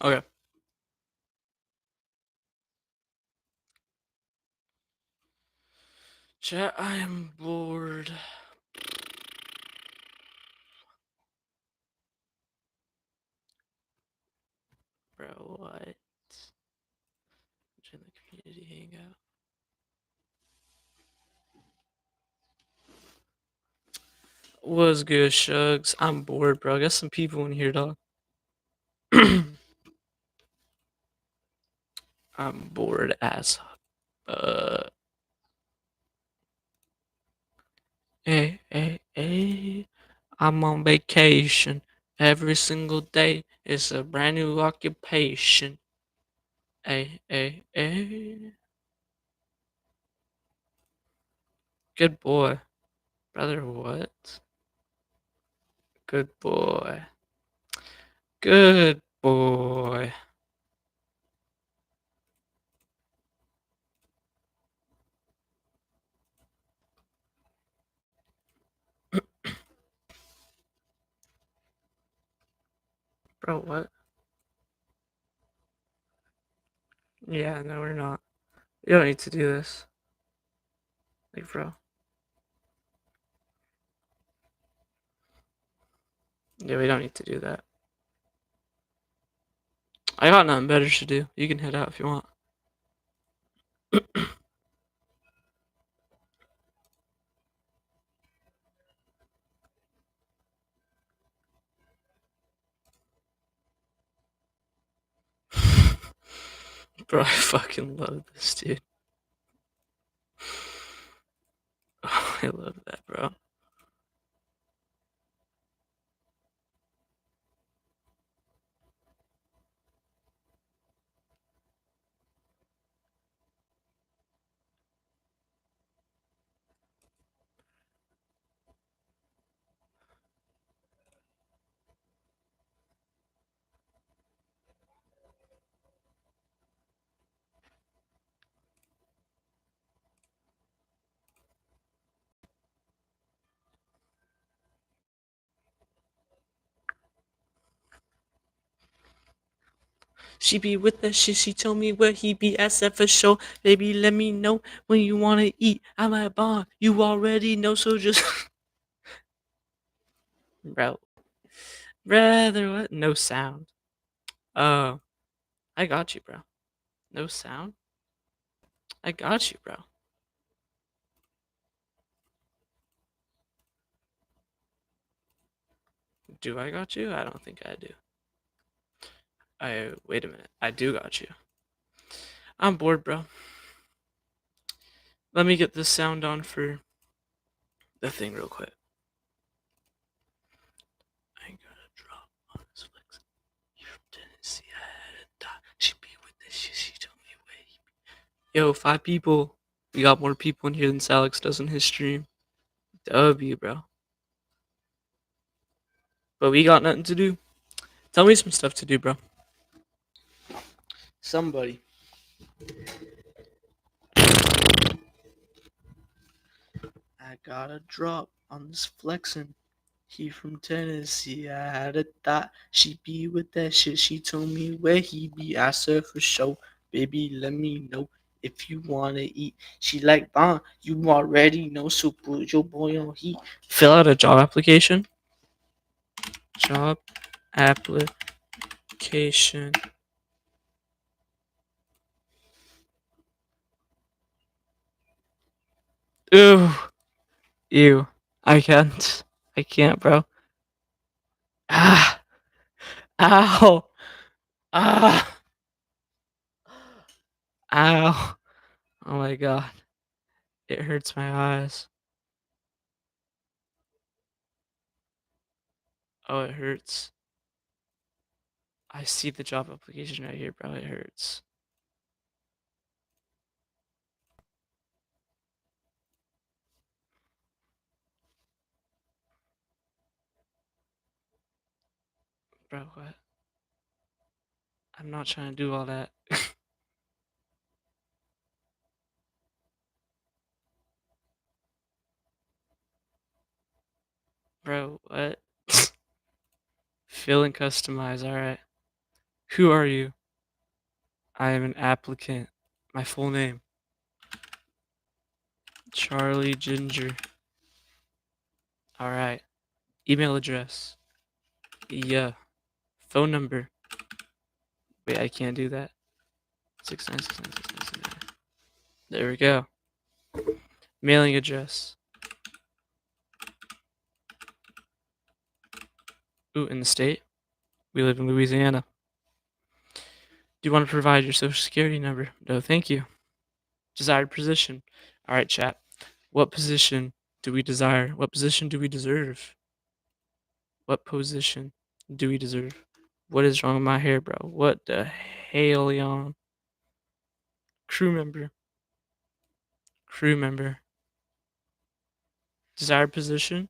Okay. Chat, I am bored. Bro, what? Join the community hangout. What's good, Shugs? I'm bored, bro. I got some people in here, dog. I'm bored as uh hey. I'm on vacation. Every single day is a brand new occupation. Hey. Good boy. Brother, what? Good boy. Good boy. Bro, what? Yeah, no, we're not. You don't need to do this. Like, bro. Yeah, we don't need to do that. I got nothing better to do. You can head out if you want. Bro, I fucking love this, dude. Oh, I love that, bro. She be with that shit. She told me where he be at set for show. Baby, let me know when you wanna eat. I'm at bar. You already know, so just bro. Rather what? No sound. Oh, I got you, bro. No sound. I got you, bro. Do I got you? I don't think I do. I wait a minute. I do got you. I'm bored, bro. Let me get this sound on for the thing real quick. I got a drop on his flex. You from Tennessee, I had a dot. She be with this shit. She told me where he be. Yo, 5 people. We got more people in here than Salix does in his stream. W, bro. But we got nothing to do. Tell me some stuff to do, bro. Somebody. I got a drop on this flexin'. He from Tennessee, I had a thought she be with that shit. She told me where he be. I said for sure, baby, let me know if you wanna eat. She like Bon, you already know, so put your boy on heat. Fill out a job application. Job application. Ew, ew. I can't. I can't, bro. Ah, ow, ah, ow. Oh my god. It hurts my eyes. Oh, it hurts. I see the job application right here, bro. It hurts. Bro, what? I'm not trying to do all that. Bro, what? Fill and customize, alright. Who are you? I am an applicant. My full name. Charlie Ginger. Alright. Email address. Yeah. Phone number. Wait, I can't do that. 6969696. There we go. Mailing address. Ooh, in the state? We live in Louisiana. Do you want to provide your social security number? No, thank you. Desired position. Alright, chat. What position do we desire? What position do we deserve? What position do we deserve? What is wrong with my hair, bro? What the hell, yon? Crew member. Crew member. Desired position.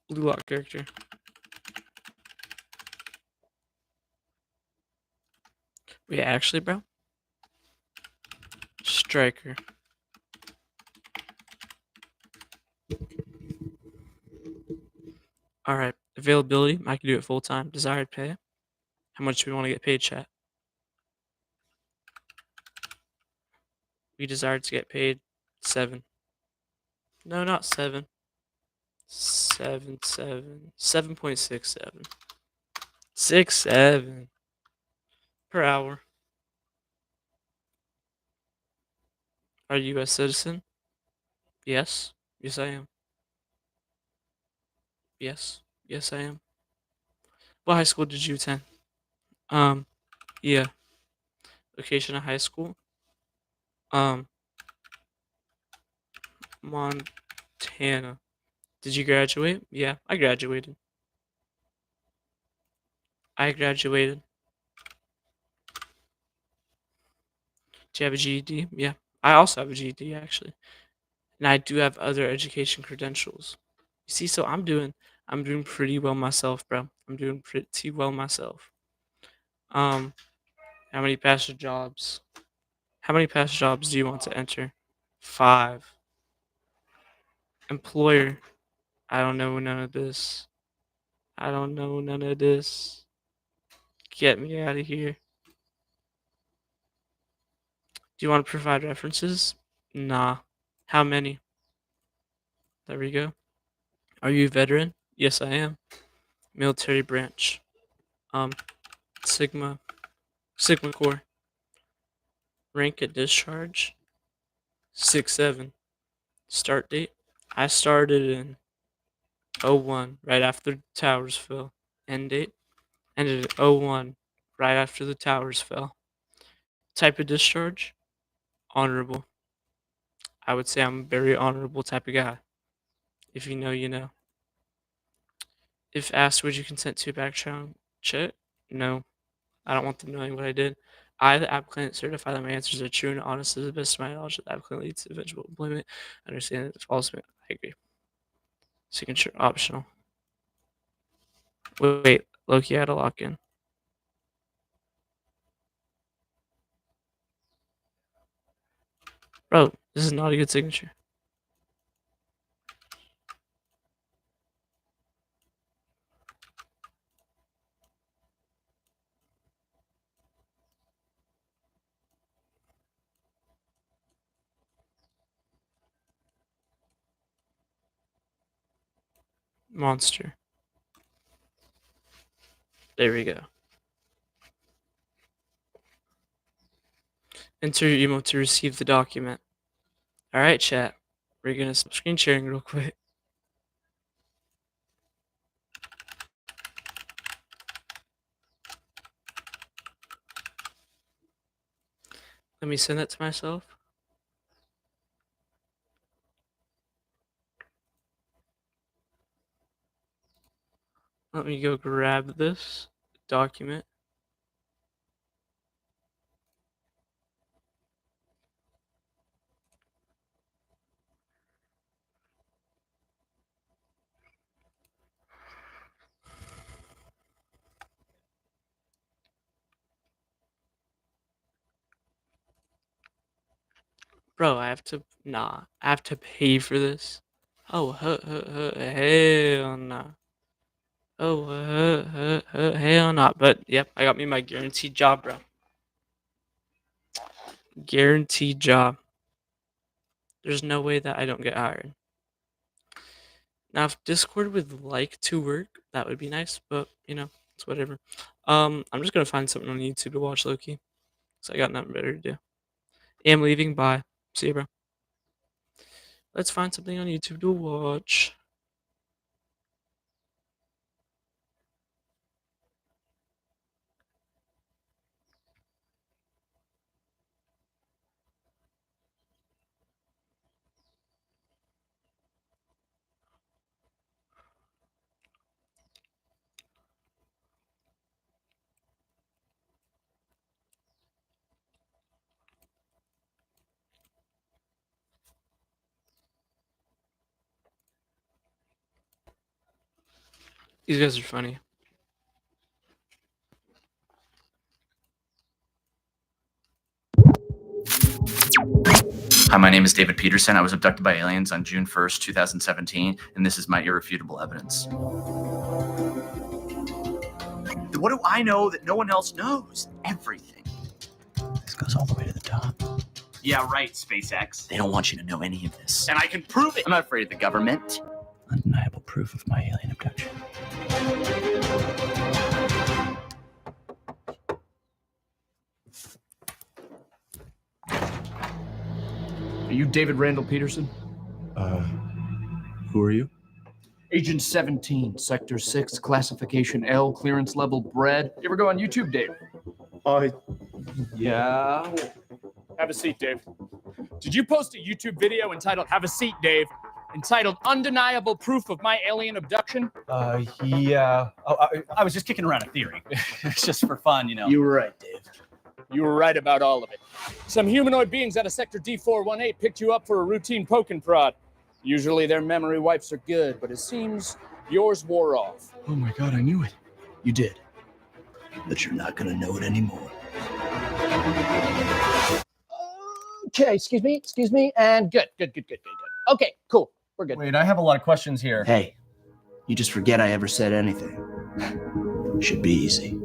Blue lock character. Wait, actually, bro? Striker. Alright. Availability. I can do it full time. Desired pay. How much do we want to get paid, chat? We desire to get paid 7. No, not 7. 7.67. 6.7 per hour. Are you a citizen? Yes. Yes, I am. Yes. Yes, I am. What high school did you attend? Um, yeah. Location of high school? Um, Montana. Did you graduate? Yeah, I graduated. I graduated. Do you have a GED? Yeah. I also have a GED, actually. And I do have other education credentials. You see, so I'm doing pretty well myself, bro. I'm doing pretty well myself. Um, how many past jobs? How many past jobs do you want to enter? 5. Employer. I don't know none of this. I don't know none of this. Get me out of here. Do you want to provide references? Nah. How many? There we go. Are you a veteran? Yes, I am. Military branch. Sigma. Sigma Corps. Rank at discharge. 6-7. Start date. I started in 01, right after the towers fell. End date. Ended at 01, right after the towers fell. Type of discharge. Honorable. I would say I'm a very honorable type of guy. If you know, you know. If asked, would you consent to a background check? No. I don't want them knowing what I did. I, the applicant, certify that my answers are true and honest to the best of my knowledge that the applicant leads to eventual employment. Understand that the false. I agree. Signature optional. Wait, Loki had a lock in. Bro, this is not a good signature. Monster. There we go. Enter your email to receive the document. Alright, chat. We're gonna stop screen sharing real quick. Let me send that to myself. Let me go grab this document. Bro, I have to. Nah, I have to pay for this. Oh, hell nah. Oh, hell nah. But yep, I got me my guaranteed job, bro. Guaranteed job. There's no way that I don't get hired. Now, if Discord would like to work, that would be nice, but you know, it's whatever. I'm just gonna find something on YouTube to watch, Loki, because I got nothing better to do. Am leaving. Bye. See you, bro. Let's find something on YouTube to watch. These guys are funny. Hi, my name is David Peterson. I was abducted by aliens on June 1st, 2017, and this is my irrefutable evidence. What do I know that no one else knows? Everything. This goes all the way to the top. Yeah, right, SpaceX. They don't want you to know any of this. And I can prove it. I'm not afraid of the government. Undeniable proof of my alien abduction. Are you David Randall Peterson? Who are you? Agent 17, Sector 6, Classification L, Clearance Level Bread. You ever go on YouTube, Dave? Yeah. Have a seat, Dave. Did you post a YouTube video entitled, Have a Seat, Dave, entitled Undeniable Proof of My Alien Abduction? Yeah. Oh, I was just kicking around a theory. It's just for fun, you know. You were right, Dave. You were right about all of it. Some humanoid beings out of Sector D418 picked you up for a routine poke and prod. Usually their memory wipes are good, but it seems yours wore off. Oh my God, I knew it. You did. But you're not gonna know it anymore. Okay, excuse me, and good. Okay, cool, we're good. Wait, I have a lot of questions here. Hey, you just forget I ever said anything. Should be easy.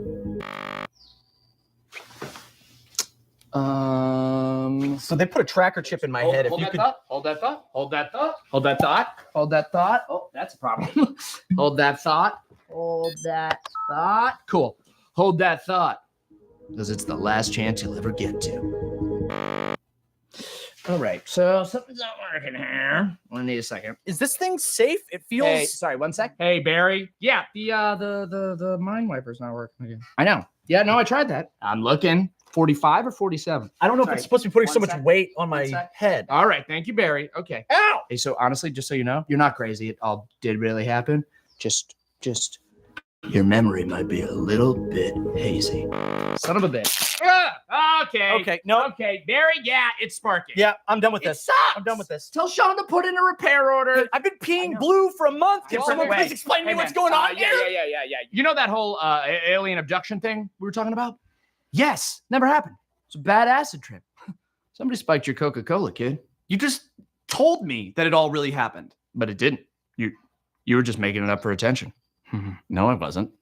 So they put a tracker chip in my head. If Hold you that could, thought. Hold that thought. Hold that thought. Hold that thought. Hold that thought. Oh, that's a problem. Hold that thought. Hold that thought. Cool. Hold that thought. Because it's the last chance you'll ever get to. All right. So something's not working here. I need a second. is this thing safe? It feels. Hey, sorry, 1 sec. Hey, Barry. Yeah, the mind wiper's not working again. I know. Yeah, no, I tried that. I'm looking. 45 or 47? I don't know Sorry. if it's supposed to be putting so One much sec. weight on One my sec. head. All right, thank you, Barry. Okay. Ow! Hey, so honestly, just so you know, you're not crazy. It all did really happen. Just your memory might be a little bit hazy. Son of a bitch. Okay. Okay, no. Okay, Barry, yeah, it's sparking. Yeah, I'm done with It this. sucks. I'm done with this. Tell Sean to put in a repair order. I've been I peeing know. blue for a month. Can Well, someone wait. please explain to me Hey, what's man, going on here? Yeah. You know that whole alien abduction thing we were talking about? Yes, never happened. It's a bad acid trip. Somebody spiked your Coca-Cola, kid. You just told me that it all really happened. But it didn't. You were just making it up for attention. No, I wasn't.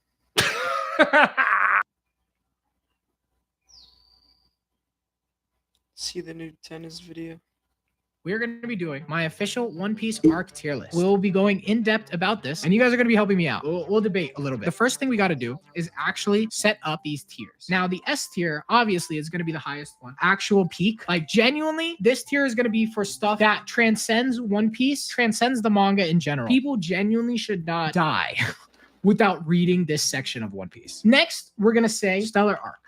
See the new tennis video. We're going to be doing my official One Piece arc tier list. We'll be going in depth about this, and you guys are going to be helping me out. We'll debate a little bit. The first thing we got to do is actually set up these tiers. Now, the S tier obviously is going to be the highest one. Actual peak, like genuinely, this tier is going to be for stuff that transcends One Piece, transcends the manga in general. People genuinely should not die without reading this section of One Piece. Next, we're going to say Stellar Arc.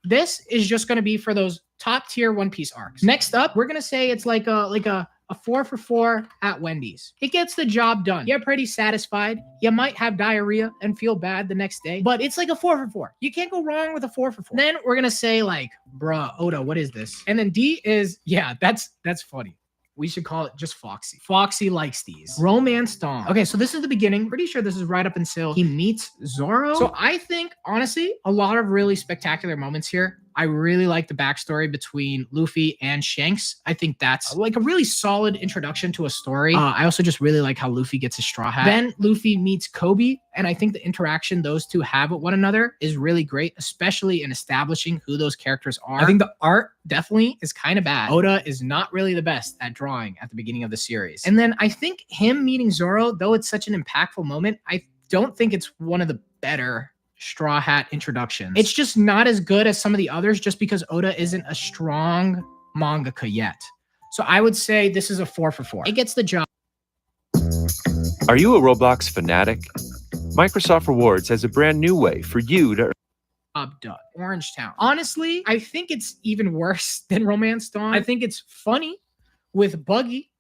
This is just going to be for those top tier One Piece arcs. Next up, we're going to say it's like a 4 for 4 at Wendy's. It gets the job done. You're pretty satisfied. You might have diarrhea and feel bad the next day, but it's like a 4 for 4. You can't go wrong with a 4 for 4. Then we're going to say like, bruh, Oda, what is this? And then D is, yeah, that's funny. We should call it just Foxy. Foxy likes these. Romance Dawn. Okay, so this is the beginning. Pretty sure this is right up until he meets Zoro. So I think, honestly, a lot of really spectacular moments here. I really like the backstory between Luffy and Shanks. I think that's like a really solid introduction to a story. I also just really like how Luffy gets his straw hat. Then Luffy meets Kobe, and I think the interaction those two have with one another is really great, especially in establishing who those characters are. I think the art definitely is kind of bad. Oda is not really the best at drawing at the beginning of the series. And then I think him meeting Zoro, though it's such an impactful moment, I don't think it's one of the better Straw Hat introductions. It's just not as good as some of the others just because Oda isn't a strong mangaka yet. So I would say this is a 4 for 4. It gets the job. Are you a Roblox fanatic? Microsoft Rewards has a brand new way for you to Done. Orange Town. Honestly, I think it's even worse than Romance Dawn. I think it's funny with Buggy,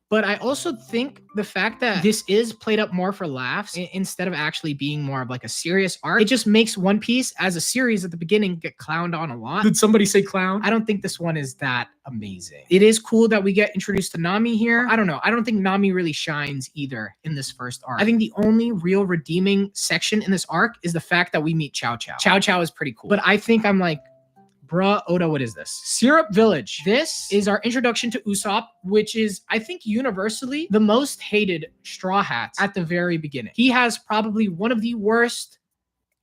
but I also think the fact that this is played up more for laughs instead of actually being more of like a serious arc, it just makes One Piece as a series at the beginning get clowned on a lot. Did somebody say clown? I don't think this one is that amazing. It is cool that we get introduced to Nami here. I don't know. I don't think Nami really shines either in this first arc. I think the only real redeeming section in this arc is the fact that we meet Chow Chow. Chow Chow is pretty cool. But I think I'm like, bruh, Oda, what is this? Syrup Village. This is our introduction to Usopp, which is, I think, universally the most hated Straw Hat at the very beginning. He has probably one of the worst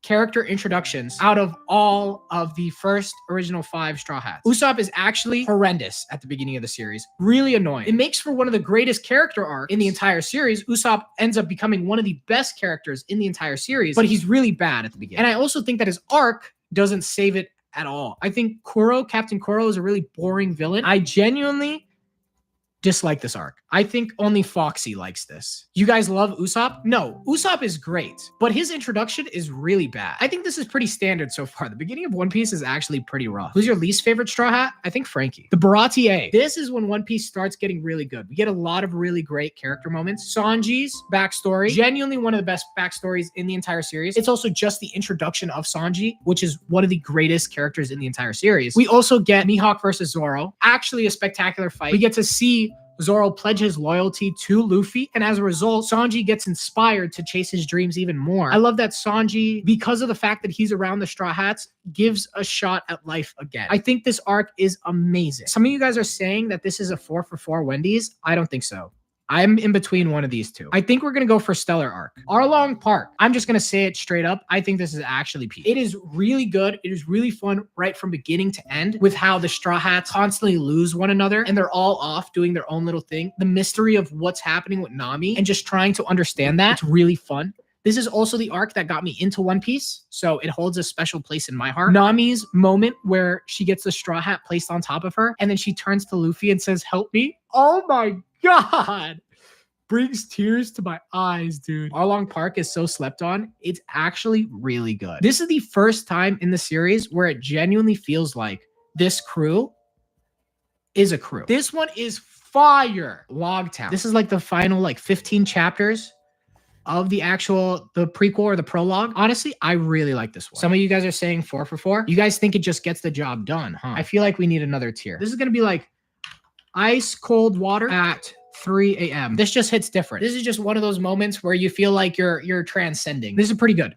character introductions out of all of the first original 5 Straw Hats. Usopp is actually horrendous at the beginning of the series. Really annoying. It makes for one of the greatest character arcs in the entire series. Usopp ends up becoming one of the best characters in the entire series, but he's really bad at the beginning. And I also think that his arc doesn't save it at all. I think Captain Kuro is a really boring villain. I genuinely dislike this arc. I think only Foxy likes this. You guys love Usopp? No, Usopp is great, but his introduction is really bad. I think this is pretty standard so far. The beginning of One Piece is actually pretty rough. Who's your least favorite Straw Hat? I think Frankie. The Baratier. This is when One Piece starts getting really good. We get a lot of really great character moments. Sanji's backstory, genuinely one of the best backstories in the entire series. It's also just the introduction of Sanji, which is one of the greatest characters in the entire series. We also get Mihawk versus Zoro, actually a spectacular fight. We get to see Zoro pledge his loyalty to Luffy, and as a result, Sanji gets inspired to chase his dreams even more. I love that Sanji, because of the fact that he's around the Straw Hats, gives a shot at life again. I think this arc is amazing. Some of you guys are saying that this is a 4 for 4 Wendy's. I don't think so. I'm in between one of these two. I think we're going to go for Stellar Arc. Arlong Park. I'm just going to say it straight up. I think this is actually peak. It is really good. It is really fun right from beginning to end with how the Straw Hats constantly lose one another and they're all off doing their own little thing. The mystery of what's happening with Nami and just trying to understand that. It's really fun. This is also the arc that got me into One Piece, so it holds a special place in my heart. Nami's moment where she gets the straw hat placed on top of her, and then she turns to Luffy and says, "Help me." Oh my God. Brings tears to my eyes, dude. Arlong Park is so slept on. It's actually really good. This is the first time in the series where it genuinely feels like this crew is a crew. This one is fire. Logtown. This is like the final 15 chapters of the prequel or the prologue. Honestly, I really like this one. Some of you guys are saying 4 for 4. You guys think it just gets the job done, huh? I feel like we need another tier. This is going to be like ice cold water at 3 a.m. This just hits different. This is just one of those moments where you feel like you're transcending. This is pretty good.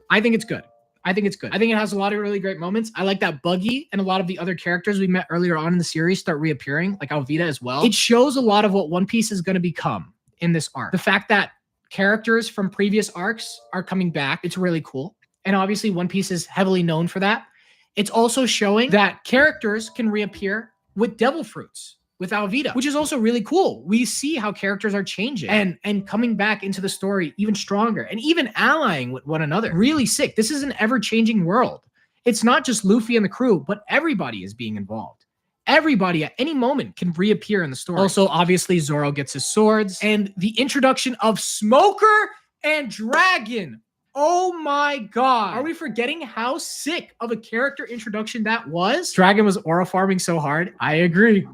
I think it's good. I think it's good. I think it has a lot of really great moments. I like that Buggy and a lot of the other characters we met earlier on in the series start reappearing, like Alvida as well. It shows a lot of what One Piece is going to become in this arc. The fact that characters from previous arcs are coming back. It's really cool. And obviously One Piece is heavily known for that. It's also showing that characters can reappear with devil fruits, with Alvida, which is also really cool. We see how characters are changing and coming back into the story even stronger and even allying with one another. Really sick. This is an ever-changing world. It's not just Luffy and the crew, but everybody is being involved. Everybody at any moment can reappear in the story. Also, obviously, Zoro gets his swords and the introduction of Smoker and Dragon. Oh my God. Are we forgetting how sick of a character introduction that was? Dragon was aura farming so hard. I agree.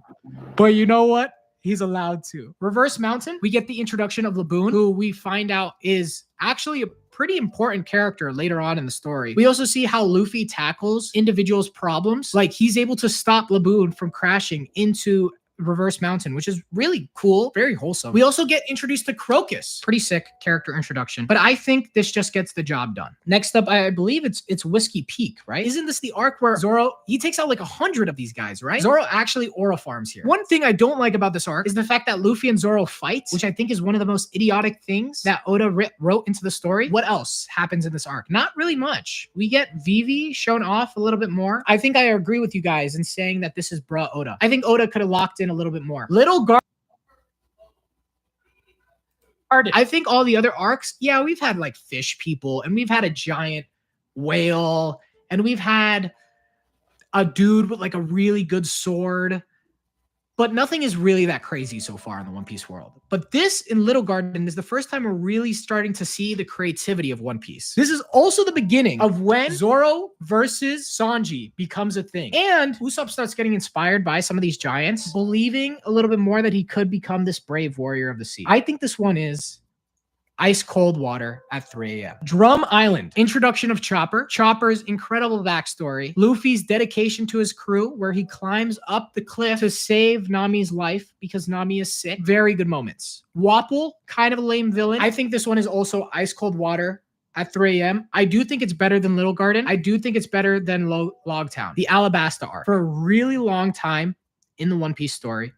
But you know what? He's allowed to. Reverse Mountain, we get the introduction of Laboon, who we find out is actually a pretty important character later on in the story. We also see how Luffy tackles individuals' problems. Like he's able to stop Laboon from crashing into Reverse Mountain, which is really cool, very wholesome. We also get introduced to Crocus. Pretty sick character introduction. But I think this just gets the job done. Next up, I believe it's Whiskey Peak, right? Isn't this the arc where Zoro, he takes out like 100 of these guys, right? Zoro actually aura farms here. One thing I don't like about this arc is the fact that Luffy and Zoro fight, which I think is one of the most idiotic things that Oda wrote into the story. What else happens in this arc? Not really much. We get Vivi shown off a little bit more. I think I agree with you guys in saying that this is bruh Oda. I think Oda could have locked in a little bit more. Little Garden. I think all the other arcs, yeah, we've had like fish people and we've had a giant whale and we've had a dude with like a really good sword, but nothing is really that crazy so far in the One Piece world. But this in Little Garden is the first time we're really starting to see the creativity of One Piece. This is also the beginning of when Zoro versus Sanji becomes a thing. And Usopp starts getting inspired by some of these giants, believing a little bit more that he could become this brave warrior of the sea. I think this one is ice cold water at 3 a.m. Drum Island. Introduction of Chopper. Chopper's incredible backstory. Luffy's dedication to his crew, where he climbs up the cliff to save Nami's life because Nami is sick. Very good moments. Wapple, kind of a lame villain. I think this one is also ice cold water at 3 a.m. I do think it's better than Little Garden. I do think it's better than Logtown. The Alabasta arc. For a really long time in the One Piece story,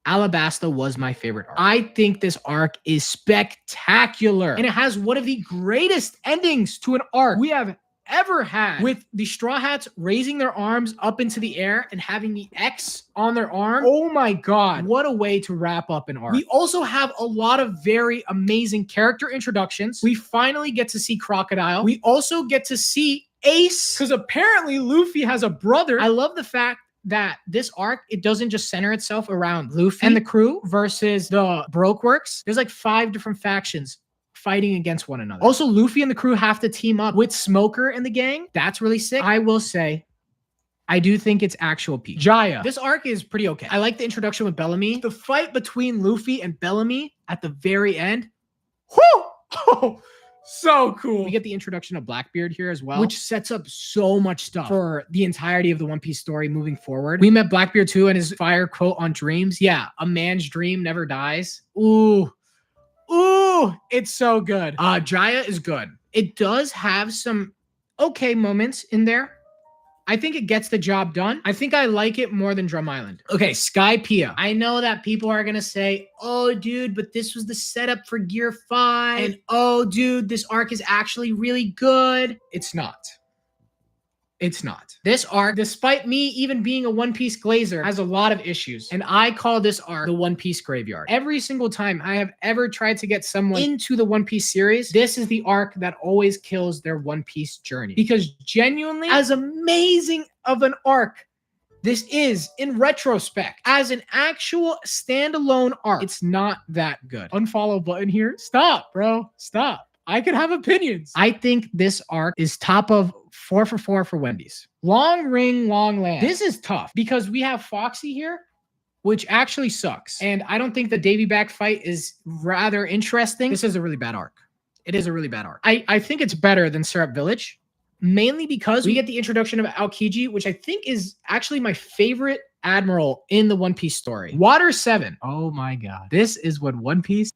Alabasta was my favorite arc. I think this arc is spectacular. And it has one of the greatest endings to an arc we have ever had, with the Straw Hats raising their arms up into the air and having the X on their arm. Oh my God, what a way to wrap up an arc. We also have a lot of very amazing character introductions. We finally get to see Crocodile. We also get to see Ace, because apparently Luffy has a brother. I love the fact that this arc, it doesn't just center itself around Luffy and the crew versus the Brokeworks. There's like 5 different factions fighting against one another. Also, Luffy and the crew have to team up with Smoker and the gang. That's really sick. I will say, I do think it's actual peak. Jaya. This arc is pretty okay. I like the introduction with Bellamy. The fight between Luffy and Bellamy at the very end. Whoo! Oh, so cool. We get the introduction of Blackbeard here as well, which sets up so much stuff for the entirety of the One Piece story moving forward. We met Blackbeard too and his fire quote on dreams. Yeah, a man's dream never dies. Ooh, it's so good. Jaya is good. It does have some okay moments in there. I think it gets the job done. I think I like it more than Drum Island. Okay, Skypiea. I know that people are gonna say, oh dude, but this was the setup for Gear 5. And oh dude, this arc is actually really good. It's not. It's not. This arc, despite me even being a One Piece glazer, has a lot of issues. And I call this arc the One Piece graveyard. Every single time I have ever tried to get someone into the One Piece series, this is the arc that always kills their One Piece journey. Because genuinely, as amazing of an arc this is, in retrospect, as an actual standalone arc, it's not that good. Unfollow button here. Stop, bro. Stop. I can have opinions. I think this arc is top of 4 for 4 for Wendy's. Long ring, long land. This is tough because we have Foxy here, which actually sucks. And I don't think the Davy back fight is rather interesting. This is a really bad arc. It is a really bad arc. I think it's better than Syrup Village, mainly because we get the introduction of Aokiji, which I think is actually my favorite admiral in the One Piece story. Water 7. Oh my God. This is when One Piece